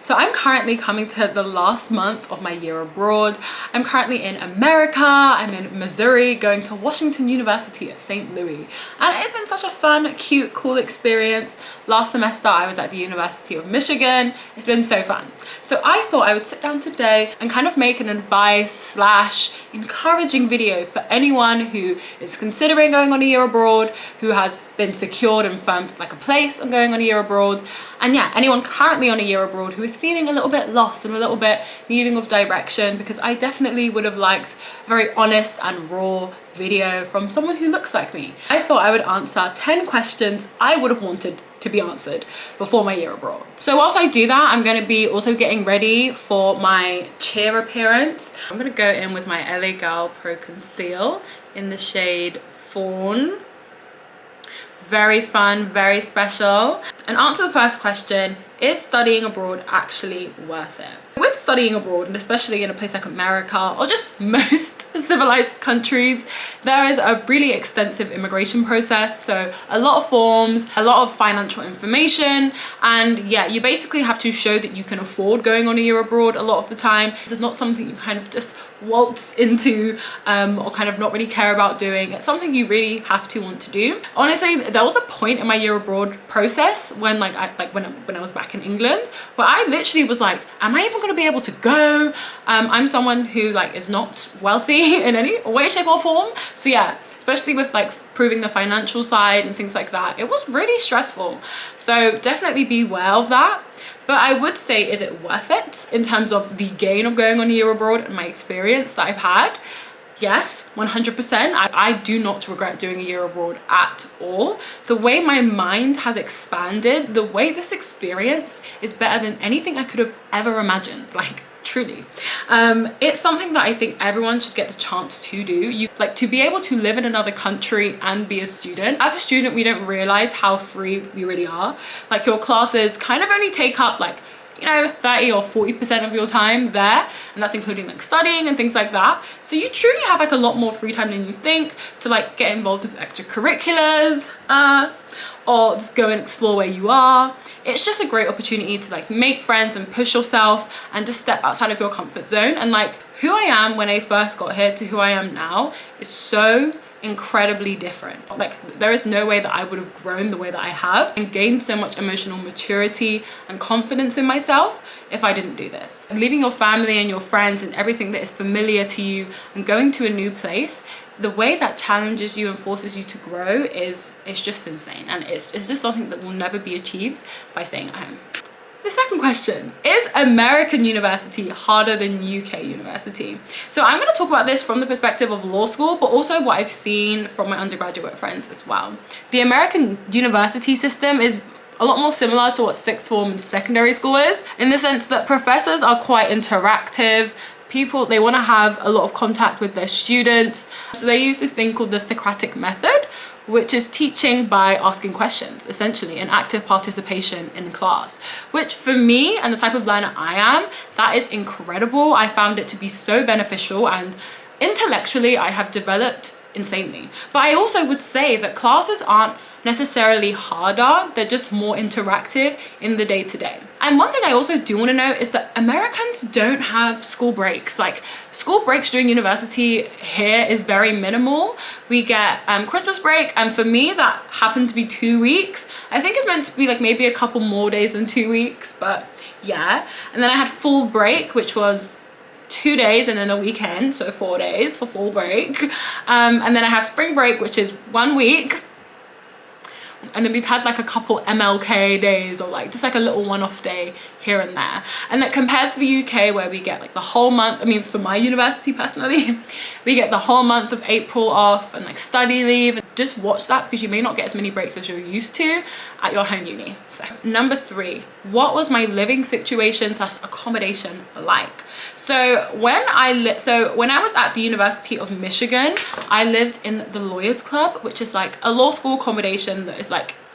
So I'm currently coming to the last month of my year abroad. I'm currently in America. I'm in Missouri, going to Washington University at St. Louis. And it's been such a fun, cute, cool experience. Last semester I was at the University of Michigan. It's been so fun. So I thought I would sit down today and kind of make an advice / encouraging video for anyone who is considering going on a year abroad, who has been secured and firmed like a place on going on a year abroad, and yeah, anyone currently on a year abroad who is feeling a little bit lost and a little bit needing of direction, because I definitely would have liked a very honest and raw video from someone who looks like me. I thought I would answer 10 questions I would have wanted to be answered before my year abroad. So whilst I do that, I'm going to be also getting ready for my cheer appearance. I'm going to go in with my LA Girl Pro Conceal in the shade Fawn. Very fun, very special. And answer the first question, is studying abroad actually worth it? With studying abroad, and especially in a place like America or just most civilized countries, there is a really extensive immigration process. So a lot of forms, a lot of financial information, and yeah, you basically have to show that you can afford going on a year abroad a lot of the time. This is not something you kind of just waltz into or kind of not really care about doing. It's something you really have to want to do. Honestly, there was a point in my year abroad process when when I was back in England where I literally was like, am I even going to be able to go? I'm someone who is not wealthy in any way, shape or form. So yeah, especially with proving the financial side and things like that, it was really stressful. So definitely be aware of that. But I would say, is it worth it in terms of the gain of going on a year abroad and my experience that I've had? Yes, 100%. I do not regret doing a year abroad at all. The way my mind has expanded, the way this experience is better than anything I could have ever imagined, truly. It's something that I think everyone should get the chance to do. To be able to live in another country and be a student. As a student, we don't realize how free we really are. Your classes kind of only take up 30 or 40% of your time there, and that's including studying and things like that. So you truly have a lot more free time than you think to get involved with extracurriculars or just go and explore where you are. It's just a great opportunity to make friends and push yourself and just step outside of your comfort zone. And who I am when I first got here to who I am now is so incredibly different. There is no way that I would have grown the way that I have and gained so much emotional maturity and confidence in myself if I didn't do this. Leaving your family and your friends and everything that is familiar to you and going to a new place, the way that challenges you and forces you to grow it's just insane, and it's just something that will never be achieved by staying at home. The second question, is American university harder than UK university? So I'm going to talk about this from the perspective of law school, but also what I've seen from my undergraduate friends as well. The American university system is a lot more similar to what sixth form and secondary school is, in the sense that professors are quite interactive. People, they want to have a lot of contact with their students. So they use this thing called the Socratic method, which is teaching by asking questions, essentially, and active participation in class, which for me and the type of learner I am, that is incredible. I found it to be so beneficial, and intellectually I have developed insanely. But I also would say that classes aren't necessarily harder, they're just more interactive in the day-to-day. And one thing I also do want to know is that Americans don't have school breaks. School breaks during university here is very minimal. We get Christmas break, and for me that happened to be 2 weeks. I think it's meant to be maybe a couple more days than 2 weeks, but yeah. And then I had fall break, which was 2 days and then a weekend, so 4 days for fall break. And then I have spring break, which is 1 week. And then we've had a couple MLK days, or just a little one-off day here and there. And that compared to the UK, where we get the whole month, I mean, for my university personally, we get the whole month of April off and study leave. Just watch that, because you may not get as many breaks as you're used to at your home uni. So number 3, what was my living situation / accommodation like? So when I was at the University of Michigan, I lived in the Lawyers Club, which is a law school accommodation that is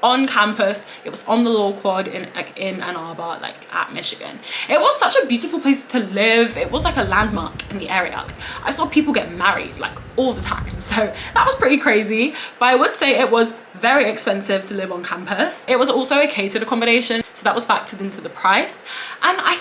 on campus. It was on the law quad in Ann Arbor, at Michigan. It was such a beautiful place to live. It was a landmark in the area. I saw people get married all the time, so that was pretty crazy. But I would say it was very expensive to live on campus. It was also a catered accommodation, so that was factored into the price. And I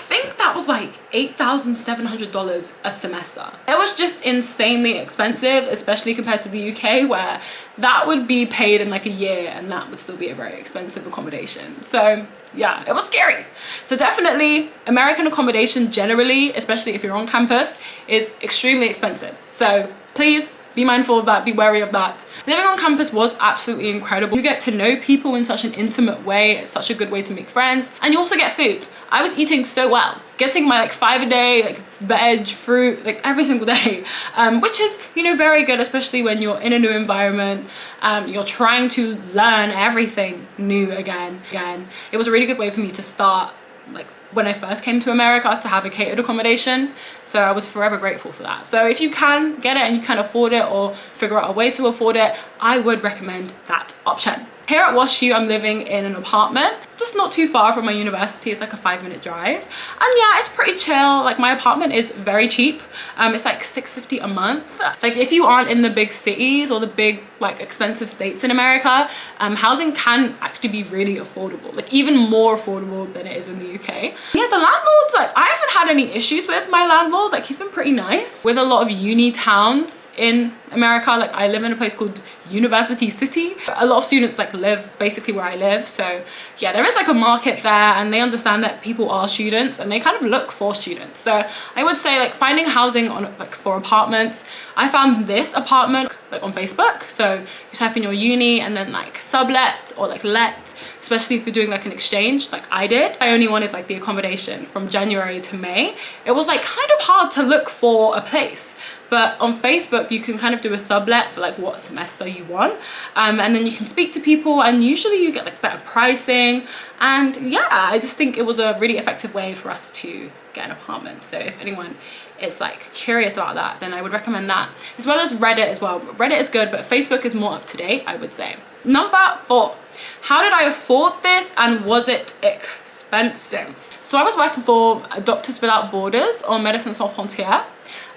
like $8,700 a semester. It was just insanely expensive, especially compared to the UK, where that would be paid in like a year and that would still be a very expensive accommodation. So yeah, it was scary. So definitely American accommodation generally, especially if you're on campus, is extremely expensive. So please be mindful of that, be wary of that. Living on campus was absolutely incredible. You get to know people in such an intimate way. It's such a good way to make friends. And you also get food. I was eating so well, getting my like 5 a day, like veg, fruit, like every single day, which is, you know, very good, especially when you're in a new environment. You're trying to learn everything new again. It was a really good way for me to start, like when I first came to America, to have a catered accommodation. So I was forever grateful for that. So if you can get it and you can afford it or figure out a way to afford it, I would recommend that option. Here at WashU, I'm living in an apartment, just not too far from my university. It's like a 5-minute drive. And yeah, it's pretty chill. Like my apartment is very cheap. It's like $6.50 a month. Like if you aren't in the big cities or the big like expensive states in America, housing can actually be really affordable, like even more affordable than it is in the UK. Yeah, the landlords, like I haven't had any issues with my landlord. Like he's been pretty nice. With a lot of uni towns in America, like I live in a place called University City. A lot of students like live basically where I live. So yeah, there is like a market there and they understand that people are students and they kind of look for students. So I would say like finding housing on like for apartments. I found this apartment like on Facebook. So you type in your uni and then like sublet or like let, especially if you're doing like an exchange like I did. I only wanted like the accommodation from January to May. It was like kind of hard to look for a place. But on Facebook, you can kind of do a sublet for like what semester you want. And then you can speak to people and usually you get like better pricing. And yeah, I just think it was a really effective way for us to get an apartment. So if anyone is like curious about that, then I would recommend that. As well as Reddit as well. Reddit is good, but Facebook is more up to date, I would say. Number 4, how did I afford this and was it expensive? So I was working for Doctors Without Borders or Médecins Sans Frontières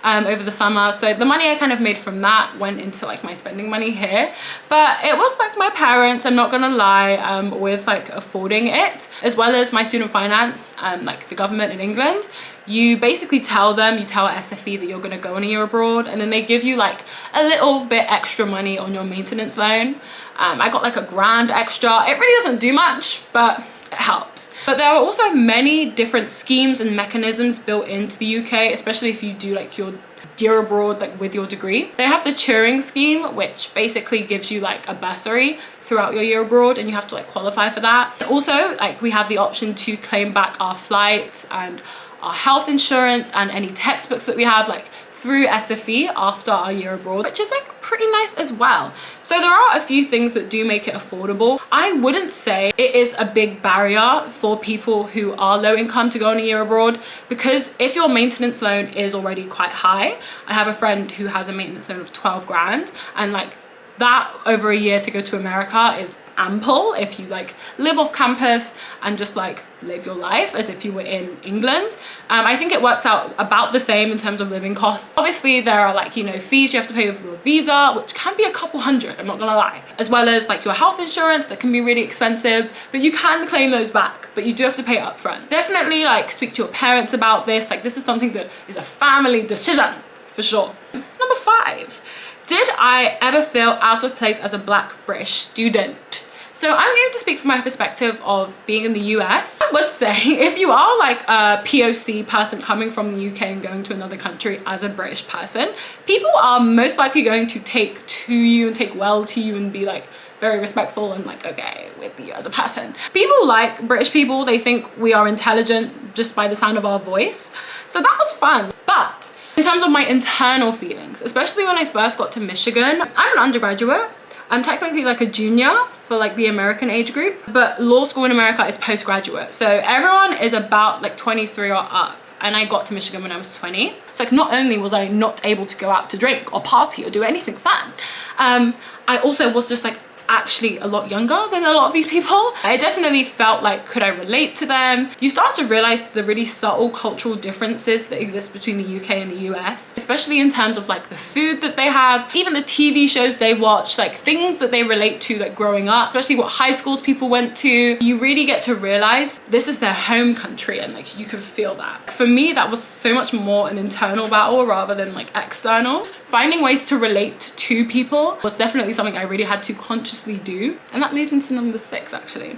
over the summer. So the money I kind of made from that went into like my spending money here. But it was like my parents, I'm not gonna lie, with like affording it, as well as my student finance, like the government in England. You basically tell them, you tell SFE that you're gonna go on a year abroad and then they give you like a little bit extra money on your maintenance loan. I got like $1,000 extra. It really doesn't do much, but it helps. But there are also many different schemes and mechanisms built into the UK, especially if you do like your year abroad like with your degree. They have the Turing scheme, which basically gives you like a bursary throughout your year abroad and you have to like qualify for that. And also like we have the option to claim back our flights and our health insurance and any textbooks that we have like through SFE after our year abroad, which is like pretty nice as well. So there are a few things that do make it affordable. I wouldn't say it is a big barrier for people who are low income to go on a year abroad, because if your maintenance loan is already quite high, I have a friend who has a maintenance loan of 12 grand and like that over a year to go to America is ample if you like live off campus and just like live your life as if you were in England. I think it works out about the same in terms of living costs. Obviously there are like, you know, fees you have to pay with your visa, which can be a couple hundred, I'm not gonna lie, as well as like your health insurance that can be really expensive, but you can claim those back, but you do have to pay it up front. Definitely like speak to your parents about this. Like this is something that is a family decision for sure. Number 5. Did I ever feel out of place as a Black British student? So I'm going to speak from my perspective of being in the US. I would say if you are like a POC person coming from the UK and going to another country as a British person, people are most likely going to take to you and take well to you and be like very respectful and like okay with you as a person. People like British people, they think we are intelligent just by the sound of our voice. So that was fun. But in terms of my internal feelings, especially when I first got to Michigan, I'm an undergraduate. I'm technically like a junior for like the American age group, but law school in America is postgraduate. So everyone is about like 23 or up. And I got to Michigan when I was 20. So like not only was I not able to go out to drink or party or do anything fun, I also was just like actually a lot younger than a lot of these people. I definitely felt like, could I relate to them? You start to realize the really subtle cultural differences that exist between the UK and the US, especially in terms of like the food that they have, even the TV shows they watch, like things that they relate to like growing up, especially what high schools people went to. You really get to realize this is their home country, and like you can feel that. For me, that was so much more an internal battle rather than like external. Finding ways to relate to people was definitely something I really had to consciously do. And that leads into number 6 actually.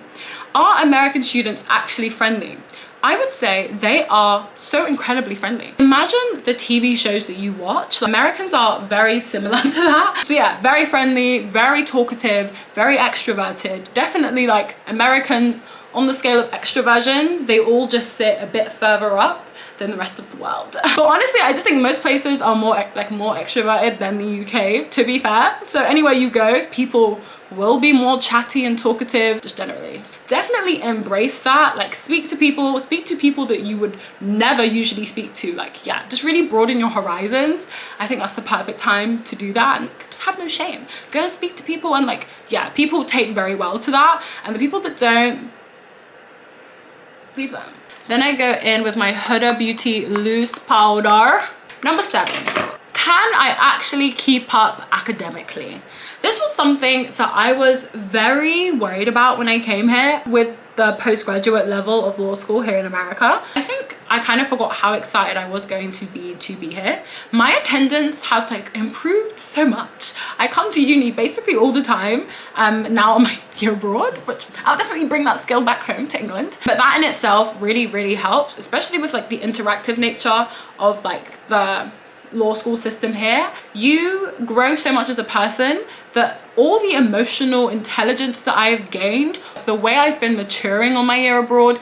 Are American students actually friendly? I would say they are so incredibly friendly. Imagine the TV shows that you watch. Americans are very similar to that. So yeah, very friendly, very talkative, very extroverted. Definitely like Americans on the scale of extroversion, they all just sit a bit further up than the rest of the world. But honestly, I just think most places are more extroverted than the UK, to be fair. So anywhere you go, people will be more chatty and talkative, just generally. Definitely embrace that. Like speak to people that you would never usually speak to. Like yeah, just really broaden your horizons. I think that's the perfect time to do that, and just have no shame. Go and speak to people, and like yeah, people take very well to that, and the people that don't, leave them. Then I go in with my Huda Beauty loose powder. Number 7. Can I actually keep up academically? This was something that I was very worried about when I came here with the postgraduate level of law school here in America. I think I kind of forgot how excited I was going to be here. My attendance has like improved so much. I come to uni basically all the time now on my year abroad, which I'll definitely bring that skill back home to England. But that in itself really helps, especially with like the interactive nature of like the law school system here. You grow so much as a person that all the emotional intelligence that I've gained, the way I've been maturing on my year abroad,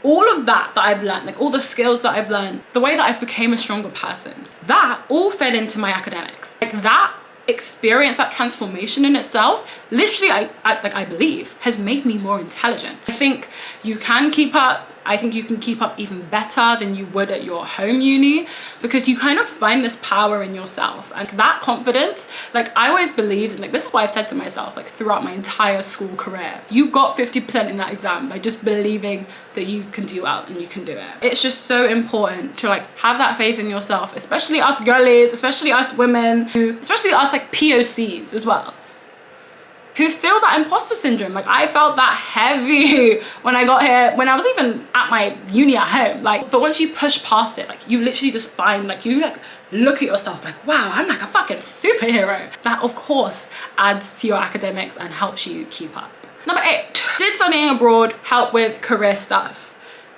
all of that I've learned, like all the skills that I've learned, the way that I've became a stronger person, that all fed into my academics. Like that experience, that transformation in itself, literally I believe has made me more intelligent. I think you can keep up. I think you can keep up even better than you would at your home uni, because you kind of find this power in yourself and that confidence. Like I always believed, and like this is what I've said to myself like throughout my entire school career, you got 50% in that exam by just believing that you can do well and you can do it. It's just so important to like have that faith in yourself, especially us girlies, especially us women, especially us like POCs as well, who feel that imposter syndrome. Like I felt that heavy when I got here, when I was even at my uni at home. Like, but once you push past it, like you literally just find, like you like look at yourself like, wow, I'm like a fucking superhero. That of course adds to your academics and helps you keep up. Number 8, did studying abroad help with career stuff?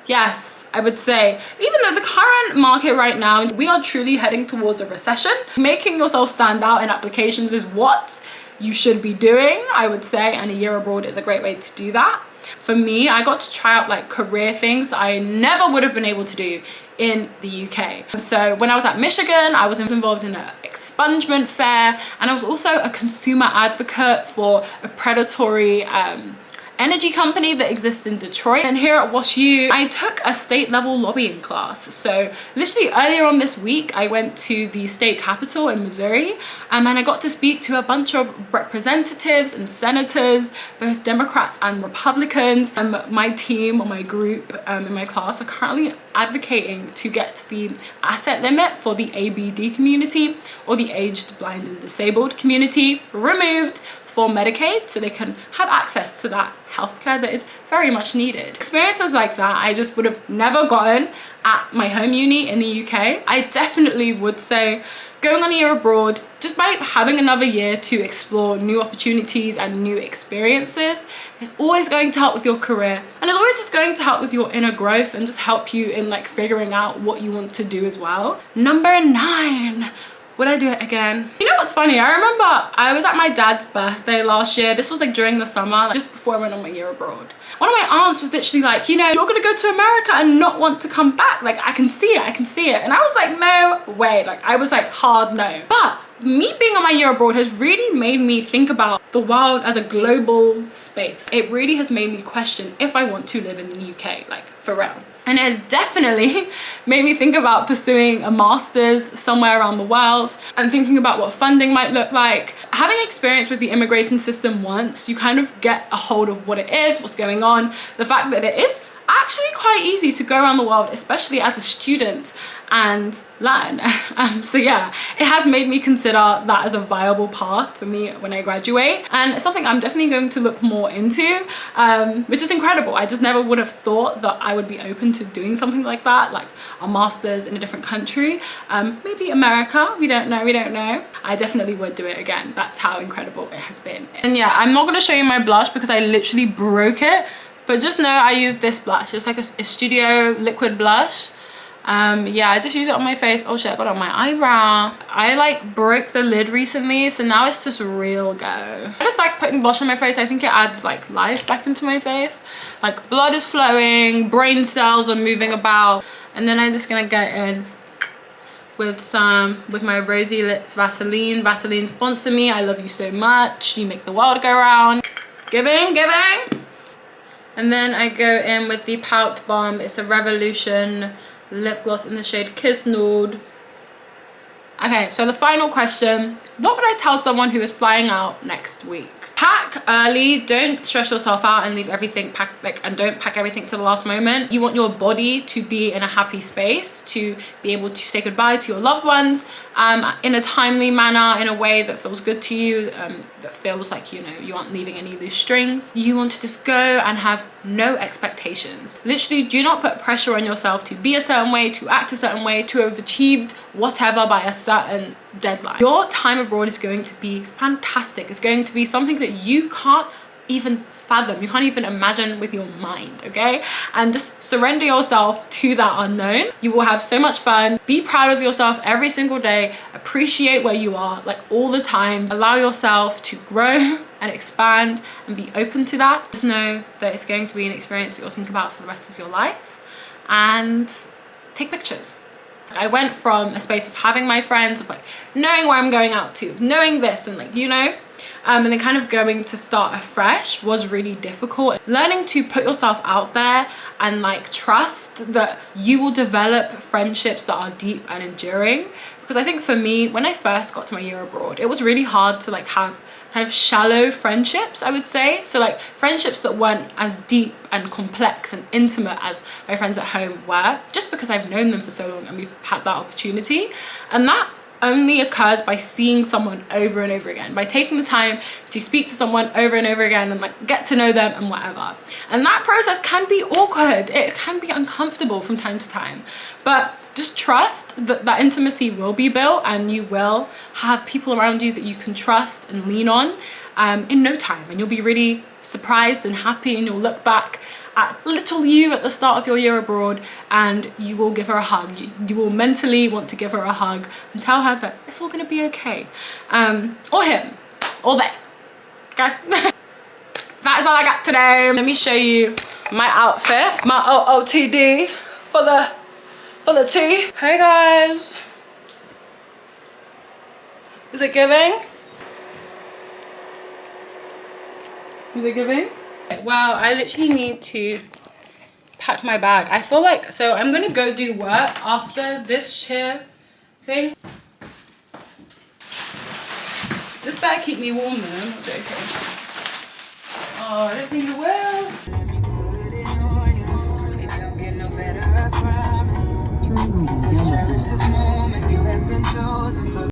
Yes, I would say, even though the current market right now, we are truly heading towards a recession, making yourself stand out in applications is what you should be doing, I would say, and a year abroad is a great way to do that. For me, I got to try out like career things that I never would have been able to do in the UK. So when I was at Michigan, I was involved in an expungement fair, and I was also a consumer advocate for a predatory energy company that exists in Detroit. And here at WashU, I took a state level lobbying class. So literally earlier on this week, I went to the state capitol in Missouri, and I got to speak to a bunch of representatives and senators, both Democrats and Republicans. My team or my group in my class are currently advocating to get the asset limit for the ABD community, or the aged, blind and disabled community, removed for Medicaid, so they can have access to that healthcare that is very much needed. Experiences like that I just would have never gotten at my home uni in the UK. I definitely would say going on a year abroad, just by having another year to explore new opportunities and new experiences, is always going to help with your career, and it's always just going to help with your inner growth and just help you in like figuring out what you want to do as well. Number 9. Would I do it again? You know what's funny? I remember I was at my dad's birthday last year. This was like during the summer, like just before I went on my year abroad. One of my aunts was literally like, you know, you're gonna go to America and not want to come back. Like, I can see it, I can see it. And I was like, no way. Like, I was like, hard no. But me being on my year abroad has really made me think about the world as a global space. It really has made me question if I want to live in the UK, like for real. And it has definitely made me think about pursuing a master's somewhere around the world and thinking about what funding might look like. Having experience with the immigration system once, you kind of get a hold of what it is, what's going on, the fact that it is actually quite easy to go around the world, especially as a student, and learn. So yeah, it has made me consider that as a viable path for me when I graduate, and it's something I'm definitely going to look more into, which is incredible. I just never would have thought that I would be open to doing something like that, like a master's in a different country, maybe America, we don't know. I definitely would do it again. That's how incredible it has been. And yeah, I'm not going to show you my blush because I literally broke it, but just know I use this blush. It's like a studio liquid blush. Yeah, I just use it on my face. Oh shit, I got it on my eyebrow. I like broke the lid recently, so now it's just real go. I just like putting blush on my face. I think it adds like life back into my face. Like blood is flowing, brain cells are moving about. And then I'm just gonna go in with my Rosy Lips Vaseline. Vaseline sponsor me. I love you so much. You make the world go round. Giving. And then I go in with the Pout Bomb. It's a Revolution lip gloss in the shade Kiss Nude. Okay, so the final question: what would I tell someone who is flying out next week? Pack early, don't stress yourself out and leave everything packed, and don't pack everything to the last moment. You want your body to be in a happy space, to be able to say goodbye to your loved ones in a timely manner, in a way that feels good to you, that feels like, you know, you aren't leaving any loose strings. You want to just go and have no expectations. Literally, do not put pressure on yourself to be a certain way, to act a certain way, to have achieved whatever by a certain deadline. Your time abroad is going to be fantastic. It's going to be something that you can't even fathom, you can't even imagine with your mind, okay? And just surrender yourself to that unknown. You will have so much fun. Be proud of yourself every single day. Appreciate where you are, like, all the time. Allow yourself to grow and expand and be open to that. Just know that it's going to be an experience that you'll think about for the rest of your life, and take pictures. I went from a space of having my friends, of like knowing where I'm going out to, knowing this, and like, you know, and then kind of going to start afresh was really difficult. Learning to put yourself out there and like trust that you will develop friendships that are deep and enduring. Because I think for me, when I first got to my year abroad, it was really hard to like have kind of shallow friendships, I would say. So like friendships that weren't as deep and complex and intimate as my friends at home were, just because I've known them for so long and we've had that opportunity. And that only occurs by seeing someone over and over again, by taking the time to speak to someone over and over again and like get to know them and whatever. And that process can be awkward, it can be uncomfortable from time to time, but just trust that that intimacy will be built, and you will have people around you that you can trust and lean on in no time, and you'll be really surprised and happy, and you'll look back at little you at the start of your year abroad and you will give her a hug. You will mentally want to give her a hug and tell her that it's all gonna be okay. Or him, or they, okay? That is all I got today. Let me show you my outfit, my OOTD for the tea. Hey guys. Is it giving? Is it giving? Well, I literally need to pack my bag. I feel like, so I'm gonna go do work after this chair thing. This better keep me warm though, I'm not joking. Oh, I don't think it will. Cherish this moment, you have been chosen for